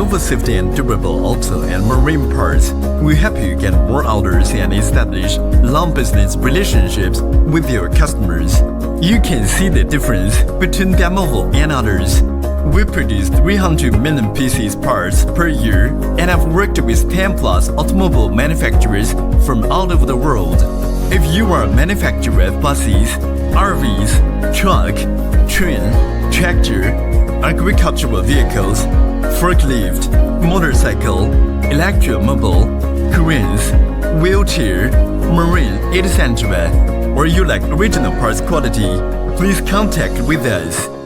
DAMAVO safety and durable auto and marine parts will help you get more orders and establish long business relationships with your customers. You can see the difference between DAMAVO and others. We produce 300 million pieces parts per year and have worked with 10 plus automobile manufacturers from all over the world. If you are a manufacturer of buses, RVs, truck, train, tractor, agricultural vehicles, forklift, motorcycle, electromobile, cranes, wheelchair, marine, etc., or you like original parts quality, please contact with us.